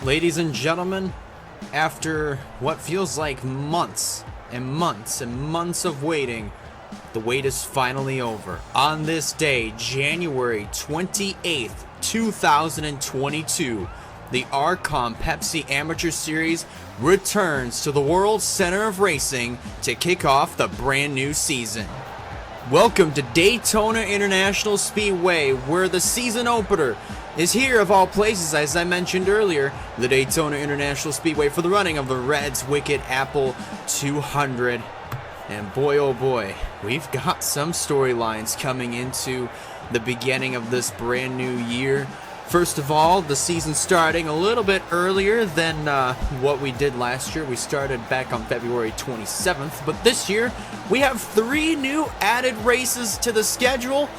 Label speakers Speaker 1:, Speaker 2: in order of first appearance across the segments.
Speaker 1: Ladies and gentlemen, after what feels like months and months and months of waiting, the wait is finally over. On this day, January 28th, 2022, the RCOM Pepsi Amateur Series returns to the World Center of Racing to kick off the brand new season. Welcome to Daytona International Speedway, where the season opener is here of all places, as I mentioned earlier, the Daytona International Speedway for the running of the Reds Wicked Apple 200. And boy, oh boy, we've got some storylines coming into the beginning of this brand new year. First of all, the season starting a little bit earlier than what we did last year. We started back on February 27th, but this year we have 3 new added races to the schedule.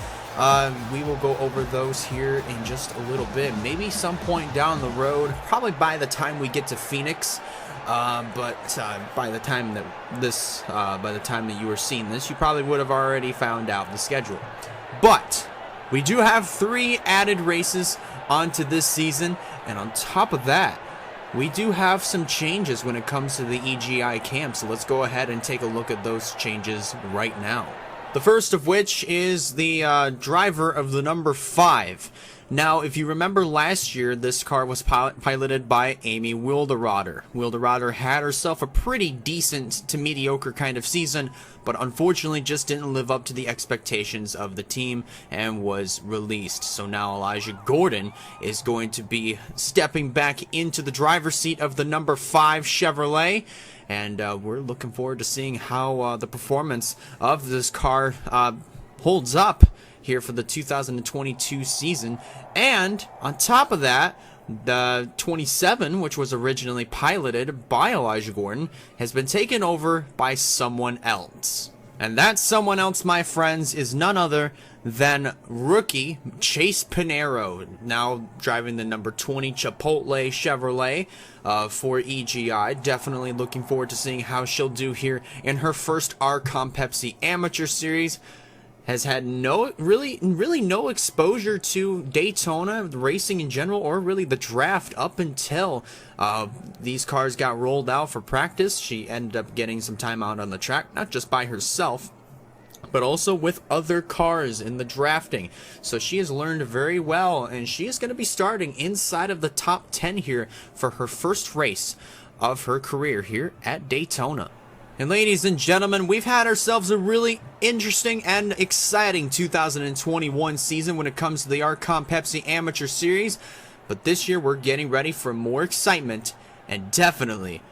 Speaker 1: We will go over those here in just a little bit, maybe some point down the road, probably by the time we get to Phoenix. But by the time that you are seeing this, you probably would have already found out the schedule. But we do have 3 added races onto this season, and on top of that, we do have some changes when it comes to the EGI camp. So let's go ahead and take a look at those changes right now. The first of which is the driver of the number 5. Now, if you remember last year, this car was piloted by Amy Wilderotter. Wilderotter had herself a pretty decent to mediocre kind of season, but unfortunately just didn't live up to the expectations of the team and was released. So now Elijah Gordon is going to be stepping back into the driver's seat of the number 5 Chevrolet. And we're looking forward to seeing how the performance of this car holds up here for the 2022 season. And on top of that, the 27, which was originally piloted by Elijah Gordon, has been taken over by someone else. And that someone else, my friends, is none other than rookie Chase Pinero, now driving the number 20 Chipotle Chevrolet for EGI. Definitely looking forward to seeing how she'll do here in her first RCOM Pepsi Amateur Series. Has had really no exposure to Daytona racing in general, or really the draft up until these cars got rolled out for practice. She ended up getting some time out on the track, not just by herself, but also with other cars in the drafting. So she has learned very well, and she is going to be starting inside of the top 10 here for her first race of her career here at Daytona. And ladies and gentlemen, we've had ourselves a really interesting and exciting 2021 season when it comes to the RCOM Pepsi Amateur Series. But this year we're getting ready for more excitement and definitely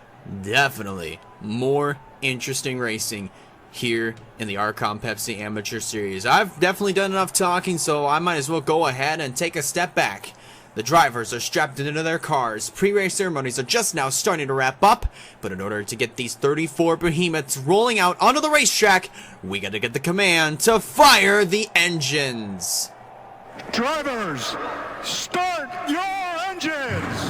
Speaker 1: more interesting racing here in the RCOM Pepsi Amateur Series. I've definitely done enough talking, so I might as well go ahead and take a step back. The drivers are strapped into their cars. Pre-race ceremonies are just now starting to wrap up, but in order to get these 34 behemoths rolling out onto the racetrack, we gotta get the command to fire the engines.
Speaker 2: Drivers, start your engines!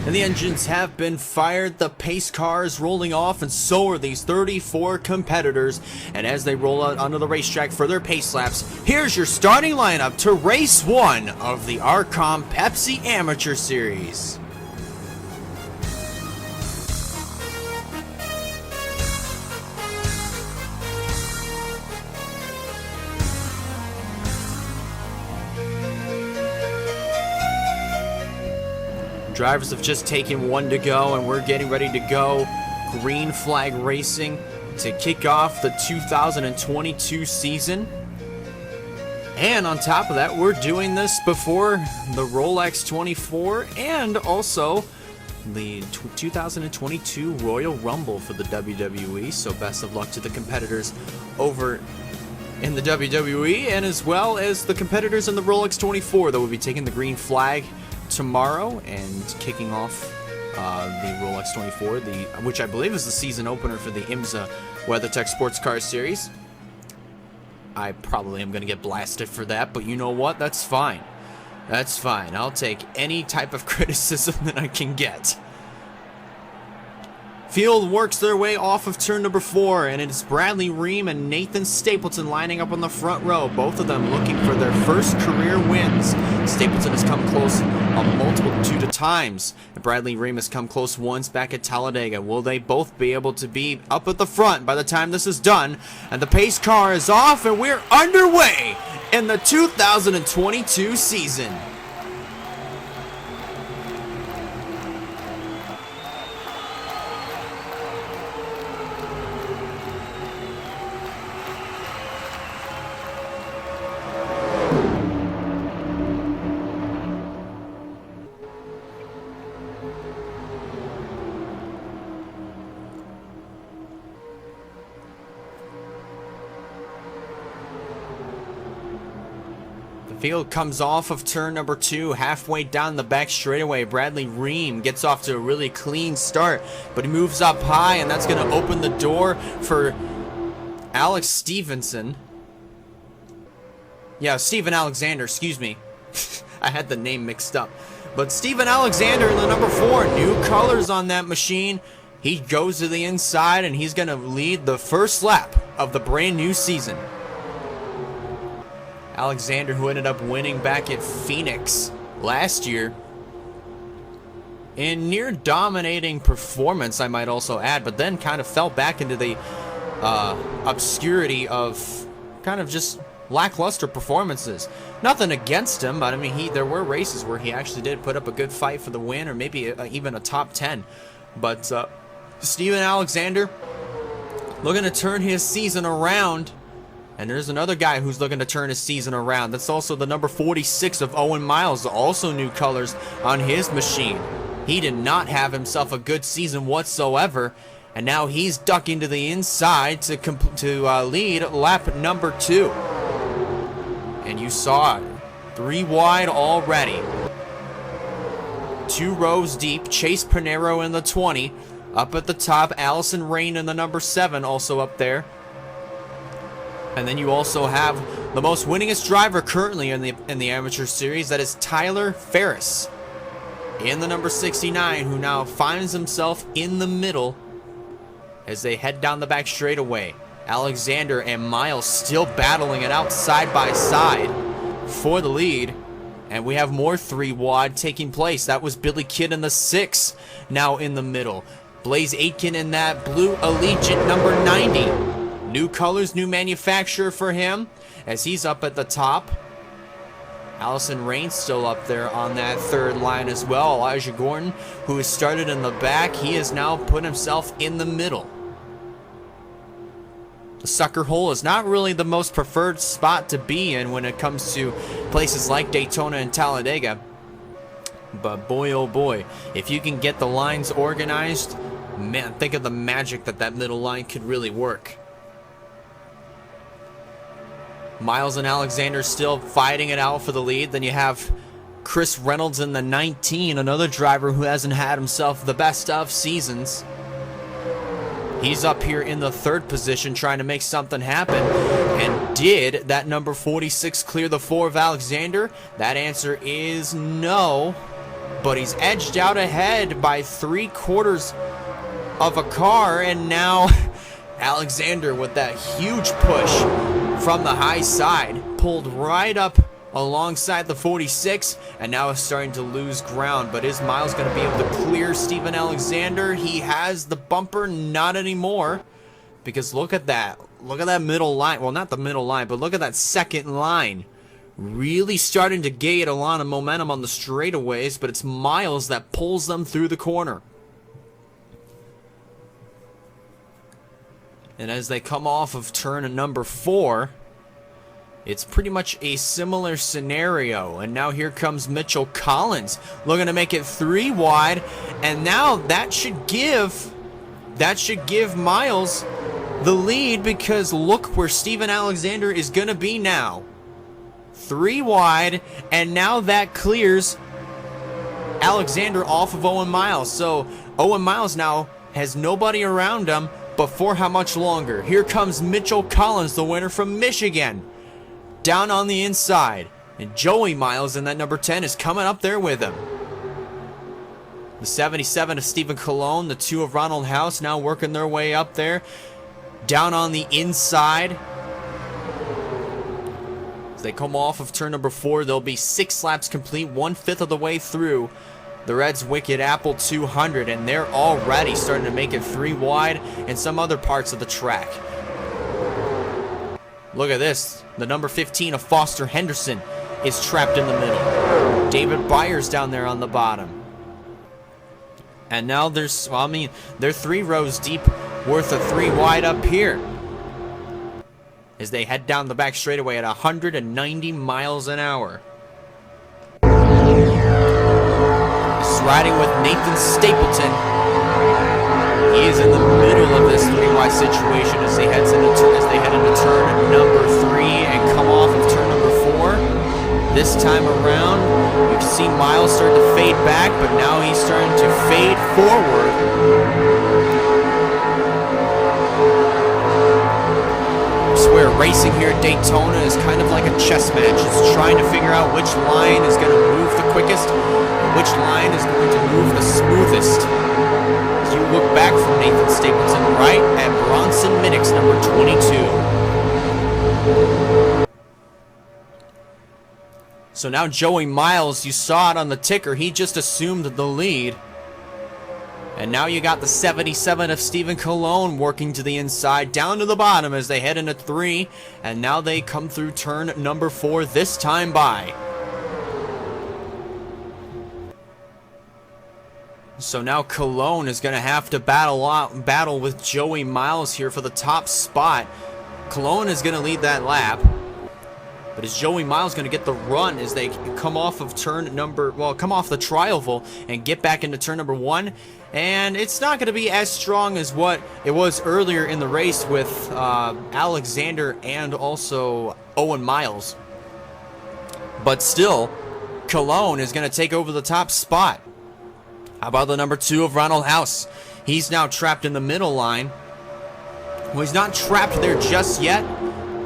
Speaker 1: And the engines have been fired, the pace car is rolling off, and so are these 34 competitors. And as they roll out onto the racetrack for their pace laps, here's your starting lineup to race 1 of the RCOM Pepsi Amateur Series. Drivers have just taken 1 to go, and we're getting ready to go green flag racing to kick off the 2022 season. And on top of that, we're doing this before the Rolex 24 and also the 2022 Royal Rumble for the WWE. So best of luck to the competitors over in the WWE, and as well as the competitors in the Rolex 24 that will be taking the green flag tomorrow and kicking off the Rolex 24, which I believe is the season opener for the IMSA WeatherTech Sports Car Series. I probably am going to get blasted for that, but you know what? That's fine. That's fine. I'll take any type of criticism that I can get. Field works their way off of turn number 4, and it's Bradley Ream and Nathan Stapleton lining up on the front row, both of them looking for their first career wins. Stapleton has come close a multitude of times, and Bradley Ream has come close once back at Talladega. Will they both be able to be up at the front by the time this is done? And the pace car is off, and we're underway in the 2022 season. Field comes off of turn number 2, halfway down the back straightaway. Bradley Ream gets off to a really clean start, but he moves up high, and that's going to open the door for Alex Stevenson. Yeah, Steven Alexander, excuse me. I had the name mixed up. But Steven Alexander in the number 4, new colors on that machine. He goes to the inside, and he's going to lead the first lap of the brand new season. Alexander, who ended up winning back at Phoenix last year in near dominating performance, I might also add, but then kind of fell back into the obscurity of kind of just lackluster performances. Nothing against him, but I mean, there were races where he actually did put up a good fight for the win, or maybe even a top 10. But Steven Alexander looking to turn his season around. And there's another guy who's looking to turn his season around. That's also the number 46 of Owen Miles, also new colors on his machine. He did not have himself a good season whatsoever, and now he's ducking to the inside to lead lap number 2. And you saw it, 3 wide already. 2 rows deep. Chase Pinero in the 20. Up at the top, Allison Rain in the number 7, also up there. And then you also have the most winningest driver currently in the amateur series. That is Tyler Ferris in the number 69, who now finds himself in the middle as they head down the back straightaway. Alexander and Miles still battling it out side by side for the lead. And we have more 3 wide taking place. That was Billy Kidd in the 6, now in the middle. Blaze Aitken in that blue Allegiant number 90. New colors, new manufacturer for him as he's up at the top. Allison Rain still up there on that 3rd line as well. Elijah Gordon, who has started in the back, he has now put himself in the middle. The sucker hole is not really the most preferred spot to be in when it comes to places like Daytona and Talladega. But boy, oh boy, if you can get the lines organized, man, think of the magic that middle line could really work. Miles and Alexander still fighting it out for the lead. Then you have Chris Reynolds in the 19, another driver who hasn't had himself the best of seasons. He's up here in the 3rd position trying to make something happen. And did that number 46 clear the 4 of Alexander? That answer is no. But he's edged out ahead by 3/4 of a car. And now Alexander with that huge push from the high side, pulled right up alongside the 46, and now is starting to lose ground. But is Miles going to be able to clear Steven Alexander? He has the bumper, not anymore, because look at that. Look at that middle line. Well, not the middle line, but look at that 2nd line. Really starting to gain a lot of momentum on the straightaways, but it's Miles that pulls them through the corner. And as they come off of turn number 4, it's pretty much a similar scenario. And now here comes Mitchell Collins looking to make it 3 wide. And now that should give Miles the lead, because look where Steven Alexander is going to be now. 3 wide, and now that clears Alexander off of Owen Miles. So Owen Miles now has nobody around him. But for how much longer? Here comes Mitchell Collins, the winner from Michigan, down on the inside. And Joey Miles in that number 10 is coming up there with him. The 77 of Stephen Cologne, the 2 of Ronald House now working their way up there. Down on the inside. As they come off of turn number 4, they'll be 6 laps complete, 1/5 of the way through the Reds' Wicked Apple 200, and they're already starting to make it 3 wide in some other parts of the track. Look at this. The number 15 of Foster Henderson is trapped in the middle. David Byers down there on the bottom. And now there's, well, I mean, they're 3 rows deep, worth of 3 wide up here, as they head down the back straightaway at 190 miles an hour. He's riding with Nathan Stapleton. He is in the middle of this 3 wide situation as they head into turn number 3 and come off of turn number 4. This time around, you can see Miles start to fade back, but now he's starting to fade forward. I swear, racing here at Daytona is kind of like a chess match. It's trying to figure out which line is going to move the quickest and which line is going to move the smoothest. As you look back from Nathan Stapleton right at Bronson Minnick's number 22. So now Joey Miles, you saw it on the ticker, he just assumed the lead. And now you got the 77 of Stephen Cologne working to the inside, down to the bottom as they head into 3. And now they come through turn number 4, this time by. So now Cologne is going to have to battle with Joey Miles here for the top spot. Cologne is going to lead that lap. But is Joey Miles going to get the run as they come off of come off the trioval and get back into turn number 1? And it's not going to be as strong as what it was earlier in the race with Alexander and also Owen Miles. But still, Cologne is going to take over the top spot. How about the number 2 of Ronald House? He's now trapped in the middle line. Well, he's not trapped there just yet.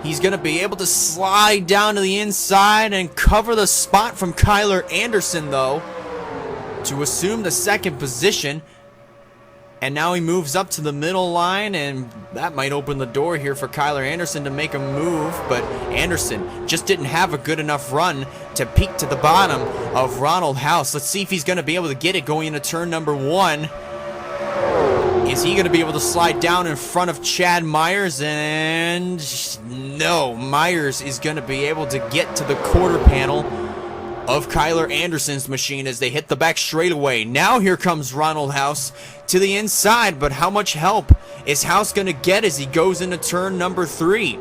Speaker 1: He's going to be able to slide down to the inside and cover the spot from Kyler Anderson, though, to assume the 2nd position. And now he moves up to the middle line, and that might open the door here for Kyler Anderson to make a move. But Anderson just didn't have a good enough run to peak to the bottom of Ronald House. Let's see if he's going to be able to get it going into turn number 1. Is he going to be able to slide down in front of Chad Myers? And no, Myers is going to be able to get to the quarter panel of Kyler Anderson's machine as they hit the back straightaway. Now here comes Ronald House to the inside, but how much help is House going to get as he goes into turn number 3?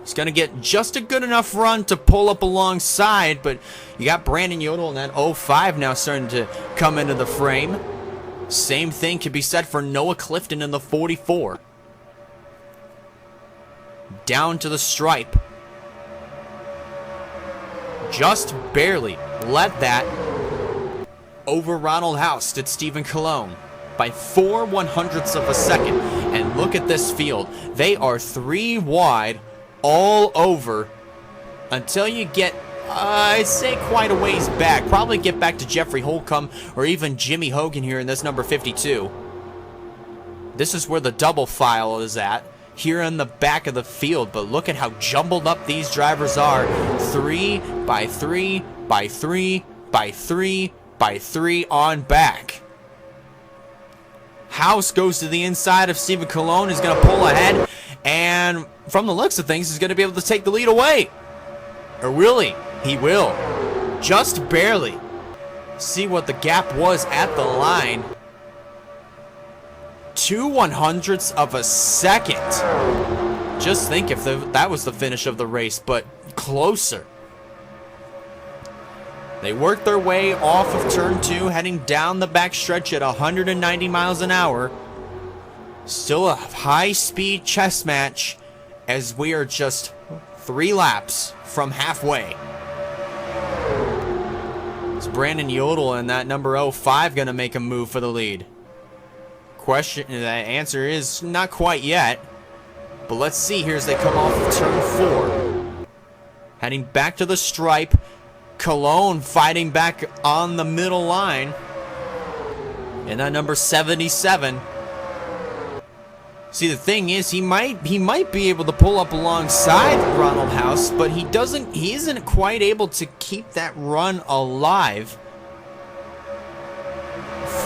Speaker 1: He's going to get just a good enough run to pull up alongside, but you got Brandon Yodel in that 05 now starting to come into the frame. Same thing can be said for Noah Clifton in the 44. Down to the stripe. Just barely let that over Ronald House did Stephen Cologne by 4/100ths of a second. And look at this field. They are 3 wide all over until you get, I'd say, quite a ways back. Probably get back to Jeffrey Holcomb or even Jimmy Hogan here in this number 52. This is where the double file is at, here in the back of the field. But look at how jumbled up these drivers are. 3 by 3 by 3 by 3 by 3 on back. House goes to the inside of Stephen Cologne. Is going to pull ahead. And from the looks of things, he's going to be able to take the lead away. Or will he? He will. Just barely. See what the gap was at the line. 2/100ths of a second. Just think if that was the finish of the race, but closer. They work their way off of turn 2, heading down the back stretch at 190 miles an hour. Still a high-speed chess match as we are just 3 laps from halfway. Is Brandon Yodel and that number 05 going to make a move for the lead? The answer is not quite yet. But let's see here as they come off of turn 4. Heading back to the stripe. Cologne fighting back on the middle line. And that number 77. See, the thing is, he might be able to pull up alongside Ronald House, but he isn't quite able to keep that run alive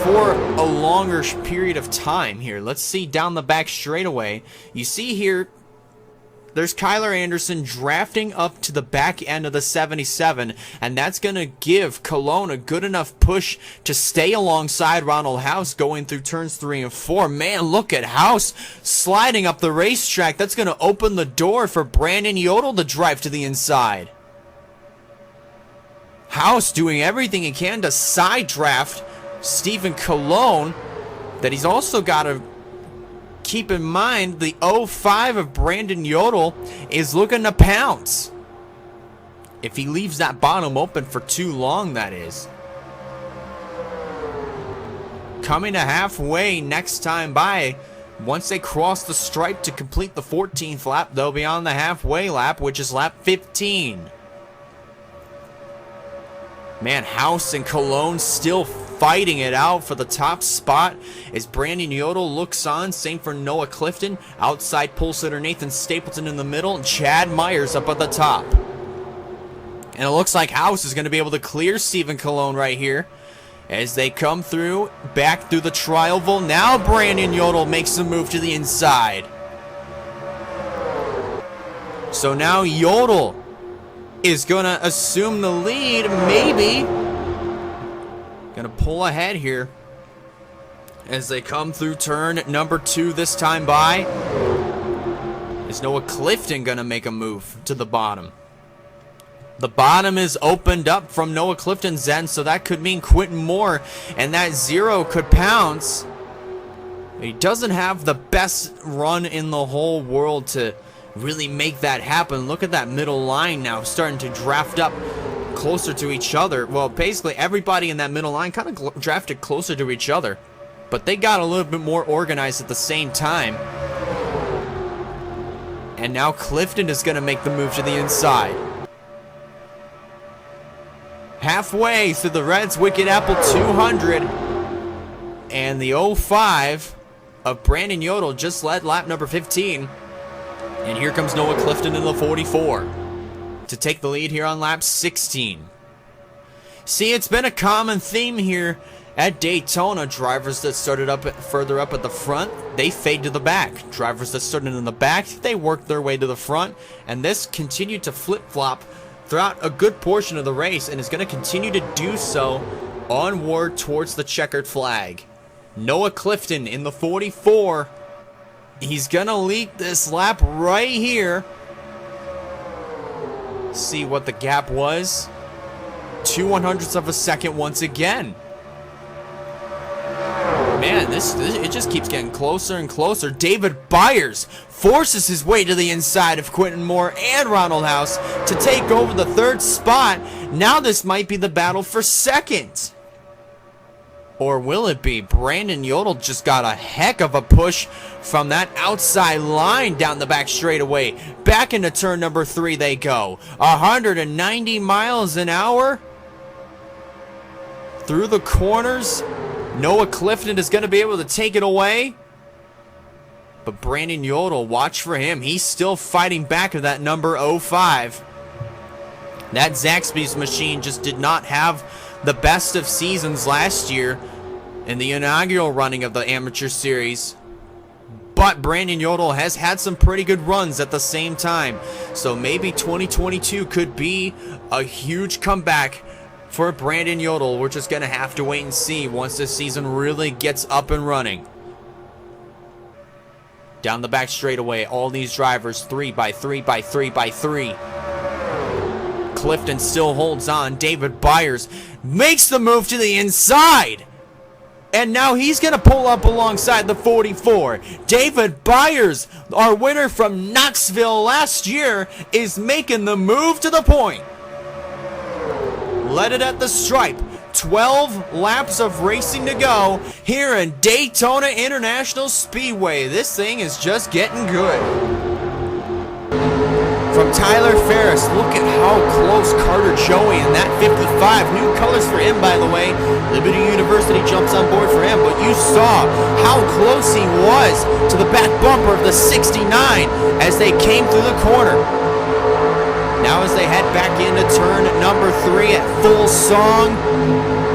Speaker 1: for a longer period of time here. Let's see down the back straightaway. You see here, there's Kyler Anderson drafting up to the back end of the 77, and that's going to give Cologne a good enough push to stay alongside Ronald House going through turns 3 and 4. Man, look at House sliding up the racetrack. That's going to open the door for Brandon Yodel to drive to the inside. House doing everything he can to side draft Stephen Cologne. That he's also got to keep in mind the 05 of Brandon Yodel is looking to pounce. If he leaves that bottom open for too long, that is. Coming to halfway next time by. Once they cross the stripe to complete the 14th lap, they'll be on the halfway lap, which is lap 15. Man, House and Cologne still fighting it out for the top spot as Brandon Yodel looks on. Same for Noah Clifton. Outside pole sitter Nathan Stapleton in the middle, and Chad Myers up at the top. And it looks like House is going to be able to clear Stephen Cologne right here as they come through, back through the Trioval. Now Brandon Yodel makes the move to the inside. So now Yodel is going to assume the lead, maybe. Gonna pull ahead here as they come through turn number 2 this time by. Is Noah Clifton gonna make a move to the bottom? The bottom is opened up from Noah Clifton's end, so that could mean Quentin Moore, and that 0 could pounce. He doesn't have the best run in the whole world to really make that happen. Look at that middle line now starting to draft up closer to each other. Well, basically everybody in that middle line kind of drafted closer to each other, but they got a little bit more organized at the same time. And now Clifton is going to make the move to the inside. Halfway through the Reds Wicked Apple 200, and the 05 of Brandon Yodel just led lap number 15. And here comes Noah Clifton in the 44 to take the lead here on lap 16. See, it's been a common theme here at Daytona. Drivers that started up further up at the front, they fade to the back. Drivers that started in the back, they work their way to the front. And this continued to flip-flop throughout a good portion of the race, and is going to continue to do so onward towards the checkered flag. Noah Clifton in the 44. He's going to lead this lap right here. See what the gap was. 2/100ths of a second once again. Man, this it just keeps getting closer and closer. David Byers forces his way to the inside of Quentin Moore and Ronald House to take over the 3rd spot. Now this might be the battle for 2nd. Or will it be? Brandon Yodel just got a heck of a push from that outside line down the back straightaway. Back into turn number 3 they go. 190 miles an hour through the corners. Noah Clifton is going to be able to take it away. But Brandon Yodel, watch for him. He's still fighting back of that number 05. That Zaxby's machine just did not have the best of seasons last year in the inaugural running of the Amateur Series. But Brandon Yodel has had some pretty good runs at the same time. So maybe 2022 could be a huge comeback for Brandon Yodel. We're just going to have to wait and see once this season really gets up and running. Down the back straightaway, all these drivers 3 by 3 by 3 by 3. Clifton still holds on. David Byers makes the move to the inside. And now he's going to pull up alongside the 44. David Byers, our winner from Knoxville last year, is making the move to the point. Let it at the stripe. 12 laps of racing to go here in Daytona International Speedway. This thing is just getting good. From from Tyler Ferris. Look at how close Carter Joey in that 55. New colors for him, by the way. Liberty University jumps on board for him, but you saw how close he was to the back bumper of the 69 as they came through the corner. Now as they head back into turn number 3 at full song,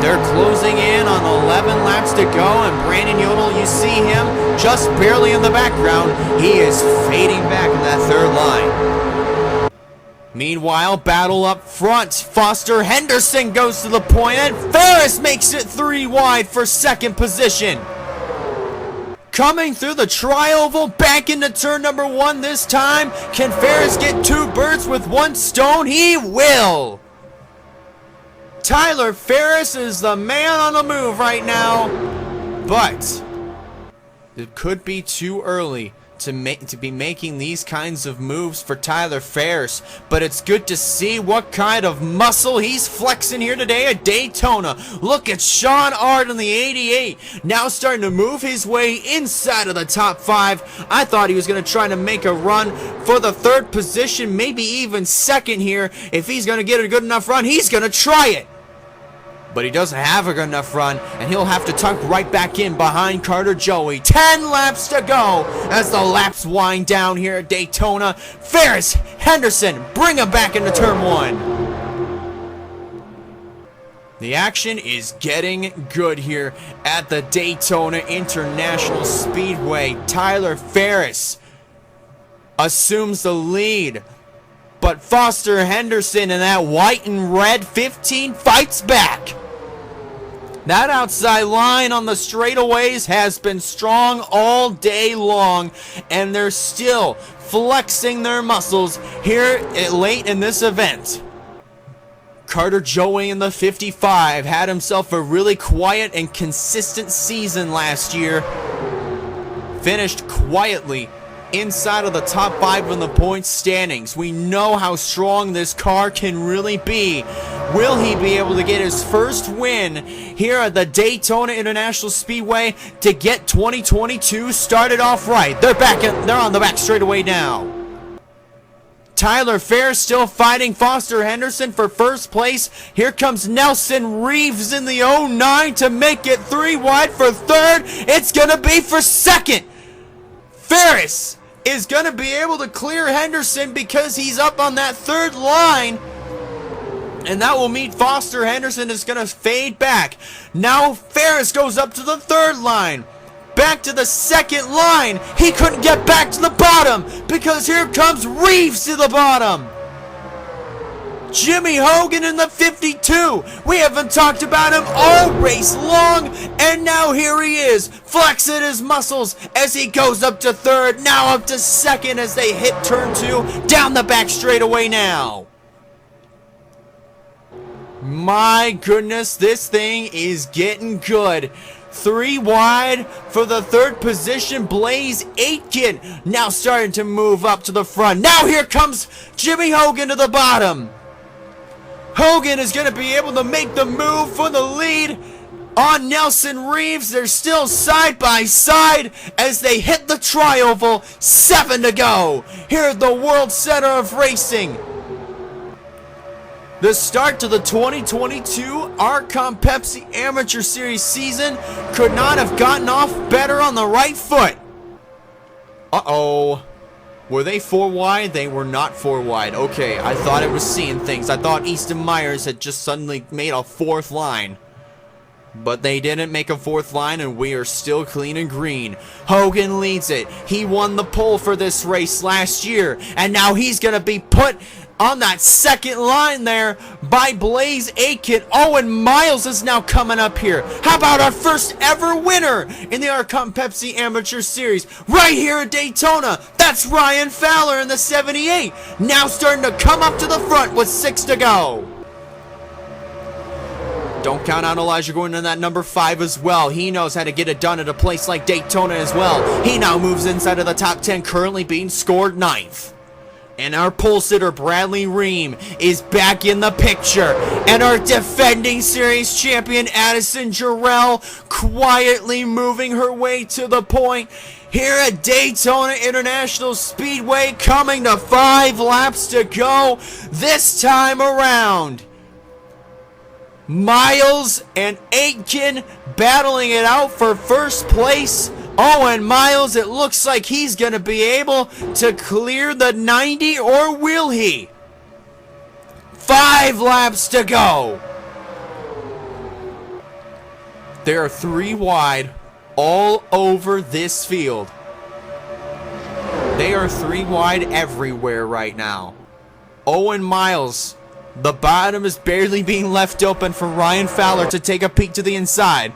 Speaker 1: they're closing in on 11 laps to go, and Brandon Yodel, you see him just barely in the background. He is fading back in that third line. Meanwhile, battle up front. Foster Henderson goes to the point, and Ferris makes it 3 wide for second position. Coming through the tri-oval, back into turn number 1 this time. Can Ferris get 2 birds with 1 stone? He will! Tyler Ferris is the man on the move right now, but it could be too early to be making these kinds of moves for Tyler Ferris, but it's good to see what kind of muscle he's flexing here today at Daytona. Look at Sean Ard in the 88, now starting to move his way inside of the top 5. I thought he was going to try to make a run for the 3rd position, maybe even 2nd here. If he's going to get a good enough run, he's going to try it. But he doesn't have a good enough run, and he'll have to tuck right back in behind Carter Joey. 10 laps to go as the laps wind down here at Daytona. Ferris, Henderson, bring him back into turn 1. The action is getting good here at the Daytona International Speedway. Tyler Ferris assumes the lead, but Foster Henderson in that white and red 15 fights back. That outside line on the straightaways has been strong all day long, and they're still flexing their muscles here late in this event. Carter Joey in the 55 had himself a really quiet and consistent season last year. Finished quietly inside of the top 5 in the points standings. We know how strong this car can really be. Will he be able to get his first win here at the Daytona International Speedway to get 2022 started off right? They're on the back straightaway now. Tyler Ferris still fighting Foster Henderson for first place. Here comes Nelson Reeves in the 09 to make it 3 wide for 3rd. It's gonna be for 2nd. Ferris is going to be able to clear Henderson because he's up on that 3rd line, and that will mean Foster Henderson is going to fade back. Now Ferris goes up to the 3rd line, back to the 2nd line. He couldn't get back to the bottom because here comes Reeves to the bottom. Jimmy Hogan in the 52. We haven't talked about him all race long, and now here he is, flexing his muscles as he goes up to 3rd, now up to 2nd as they hit turn 2, down the back straightaway now. My goodness, this thing is getting good. 3 wide for the 3rd position. Blaze Aitken now starting to move up to the front. Now here comes Jimmy Hogan to the bottom. Hogan is going to be able to make the move for the lead on Nelson Reeves. They're still side by side as they hit the tri-oval. 7 to go here at the World Center of Racing. The start to the 2022 RCOM Pepsi Amateur Series season could not have gotten off better on the right foot. Uh-oh. Were they 4 wide? They were not 4 wide. Okay, I thought I was seeing things. I thought Easton Myers had just suddenly made a 4th line. But they didn't make a 4th line, and we are still clean and green. Hogan leads it. He won the pole for this race last year, and now he's going to be put on that 2nd line there by Blaze Aitken. Owen Miles is now coming up here. How about our first ever winner in the RCOM Pepsi Amateur Series right here at Daytona? That's Ryan Fowler in the 78. Now starting to come up to the front with 6 to go. Don't count out Elijah Gordon in that number 5 as well. He knows how to get it done at a place like Daytona as well. He now moves inside of the top 10, currently being scored 9th. And our pole sitter, Bradley Ream, is back in the picture. And our defending series champion, Addison Jarrell, quietly moving her way to the point. here at Daytona International Speedway, coming to 5 laps to go this time around. Miles and Aitken battling it out for first place. Owen Miles, it looks like he's going to be able to clear the 90, or will he? 5 laps to go. There are 3 wide all over this field. They are 3 wide everywhere right now. Owen Miles, the bottom is barely being left open for Ryan Fowler to take a peek to the inside.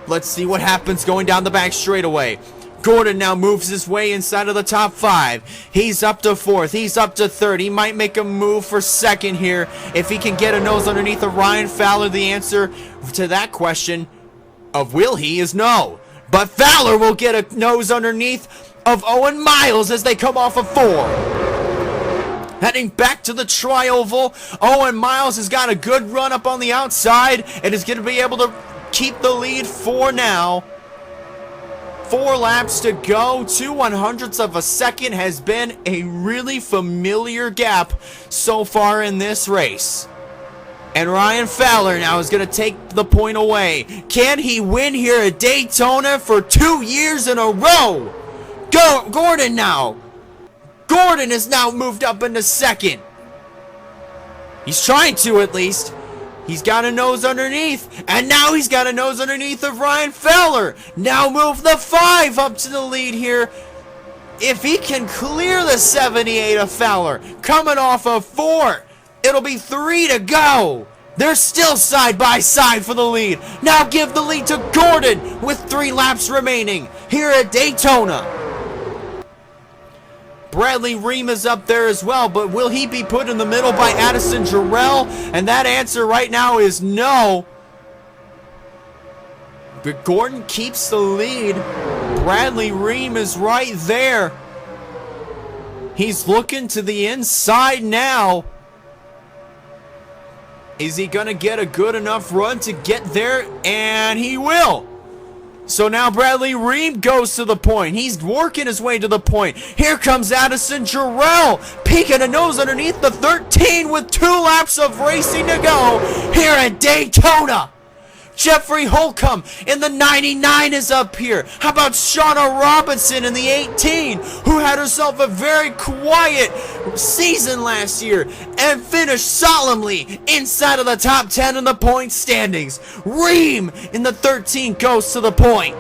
Speaker 1: Let's see what happens going down the back straightaway. Gordon now moves his way inside of the top 5. He's up to 4th. He's up to 3rd. He might make a move for 2nd here if he can get a nose underneath of Ryan Fowler. The answer to that question of will he is no. But Fowler will get a nose underneath of Owen Miles as they come off of 4. Heading back to the tri-oval, Owen Miles has got a good run up on the outside and is going to be able to keep the lead for now. 4 laps to go. 2/100ths of a second has been a really familiar gap so far in this race. And Ryan Fowler now is going to take the point away. Can he win here at Daytona for 2 years in a row? Go, Gordon now. Gordon has now moved up into 2nd. He's trying to, at least. He's got a nose underneath, and now he's got a nose underneath of Ryan Fowler. Now move the 5 up to the lead here. If he can clear the 78 of Fowler, coming off of 4, it'll be 3 to go. They're still side by side for the lead. Now give the lead to Gordon with 3 laps remaining here at Daytona. Bradley Ream is up there as well, but will he be put in the middle by Addison Jarrell? And that answer right now is no. But Gordon keeps the lead. Bradley Ream is right there. He's looking to the inside now. Is he going to get a good enough run to get there? And he will. So now Bradley Ream goes to the point. He's working his way to the point. Here comes Addison Jarrell, peeking a nose underneath the 13 with 2 laps of racing to go here at Daytona. Jeffrey Holcomb in the 99 is up here. How about Shauna Robinson in the 18, who had herself a very quiet season last year and finished solemnly inside of the top 10 in the point standings. Ream in the 13 goes to the point.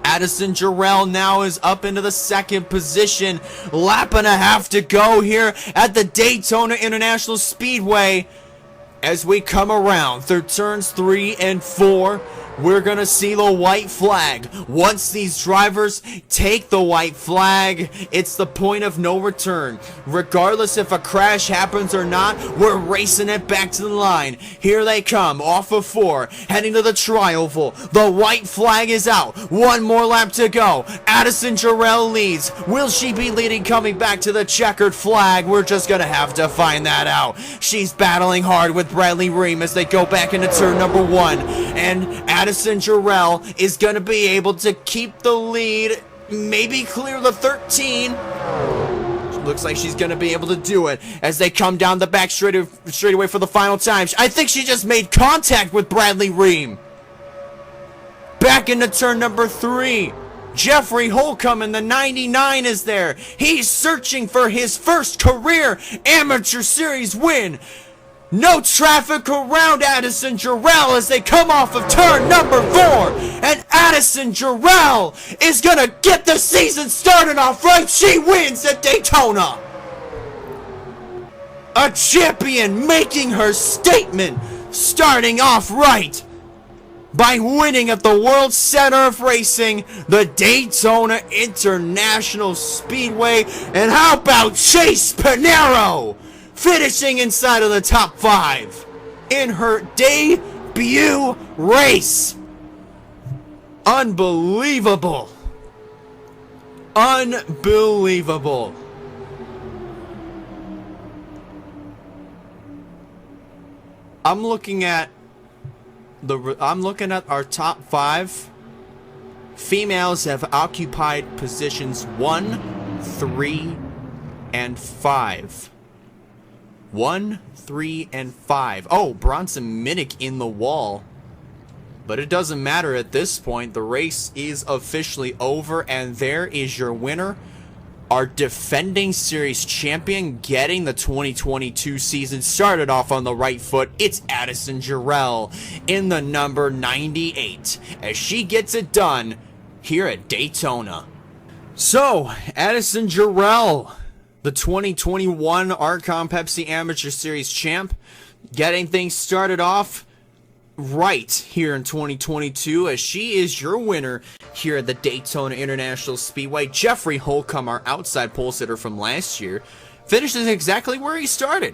Speaker 1: Addison Jarrell now is up into the 2nd position. Lap and a half to go here at the Daytona International Speedway. As we come around through turns 3 and 4, we're going to see the white flag. Once these drivers take the white flag, it's the point of no return. Regardless if a crash happens or not, we're racing it back to the line. Here they come, off of 4, heading to the tri-oval. The white flag is out. 1 more lap to go. Addison Jarrell leads. Will she be leading coming back to the checkered flag? We're just going to have to find that out. She's battling hard with Bradley Ream as they go back into turn number 1. And Addison Jarrell is going to be able to keep the lead, maybe clear the 13. Looks like she's going to be able to do it as they come down the back straightaway for the final time. I think she just made contact with Bradley Ream. Back into turn number 3. Jeffrey Holcomb in the 99 is there. He's searching for his first career amateur series win. No traffic around Addison Jarrell as they come off of turn number 4. And Addison Jarrell is going to get the season started off right. She wins at Daytona. A champion making her statement, starting off right by winning at the World Center of Racing, the Daytona International Speedway. And how about Chase Pinero finishing inside of the top 5 in her debut race? Unbelievable. Unbelievable. I'm looking at our top 5 Females have occupied positions 1, 3, and 5. 1, 3, and 5. Oh, Bronson Minnick in the wall. But it doesn't matter at this point. The race is officially over, and there is your winner. Our defending series champion, getting the 2022 season started off on the right foot. It's Addison Jarrell in the number 98 as she gets it done here at Daytona. So, Addison Jarrell, the 2021 RCOM Pepsi Amateur Series champ, getting things started off right here in 2022 as she is your winner here at the Daytona International Speedway. Jeffrey Holcomb, our outside pole sitter from last year, finishes exactly where he started.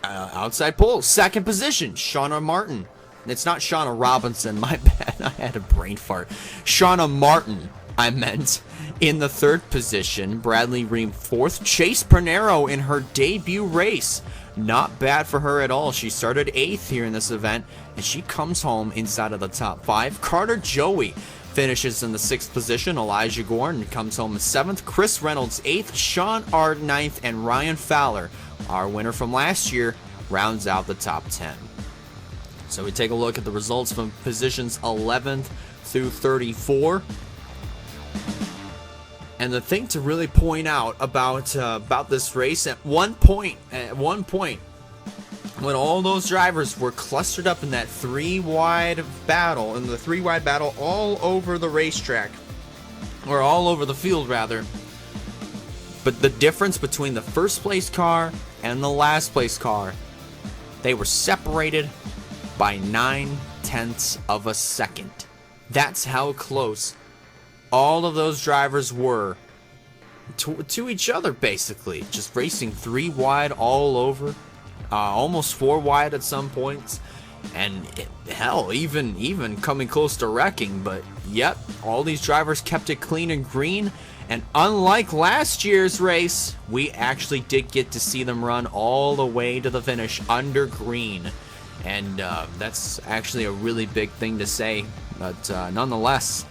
Speaker 1: Outside pole, second position, Shauna Martin. It's not Shauna Robinson, my bad, I had a brain fart. Shauna Martin, I meant, in the third position. Bradley Ream fourth. Chase Pernero in her debut race. Not bad for her at all. She started 8th here in this event, and she comes home inside of the top 5. Carter Joey finishes in the 6th position. Elijah Gordon comes home in 7th. Chris Reynolds 8th. Sean Ard 9th. And Ryan Fowler, our winner from last year, rounds out the top 10. So we take a look at the results from positions 11th through 34. And the thing to really point out about this race, at one point, when all those drivers were clustered up in that three-wide battle, all over the racetrack, or all over the field rather, but the difference between the first place car and the last place car, they were separated by 9/10 of a second. That's how close all of those drivers were to each other, basically. Just racing 3 wide all over, almost 4 wide at some points, and hell, even coming close to wrecking. But yep, all these drivers kept it clean and green, and unlike last year's race, we actually did get to see them run all the way to the finish under green, and that's actually a really big thing to say. But nonetheless,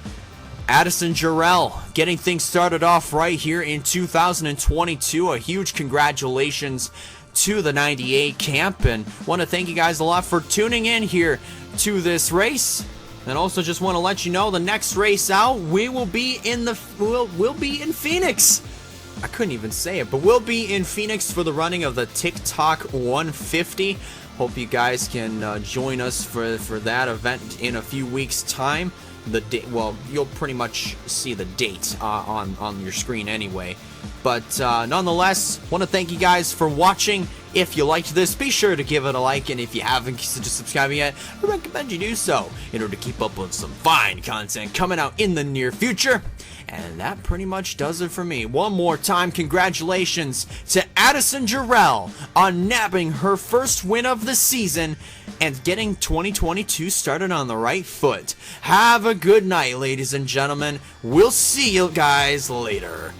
Speaker 1: Addison Jarrell getting things started off right here in 2022. A huge congratulations to the 98 camp, and want to thank you guys a lot for tuning in here to this race. And also just want to let you know the next race out, we'll be in Phoenix. I couldn't even say it, but we'll be in Phoenix for the running of the TikTok 150. Hope you guys can join us for that event in a few weeks' time. Well, you'll pretty much see the date on your screen anyway. But nonetheless, want to thank you guys for watching. If you liked this, be sure to give it a like, and if you haven't subscribed yet, I recommend you do so in order to keep up with some fine content coming out in the near future. And that pretty much does it for me. One more time, congratulations to Addison Jarrell on nabbing her first win of the season and getting 2022 started on the right foot. Have a good night, ladies and gentlemen. We'll see you guys later.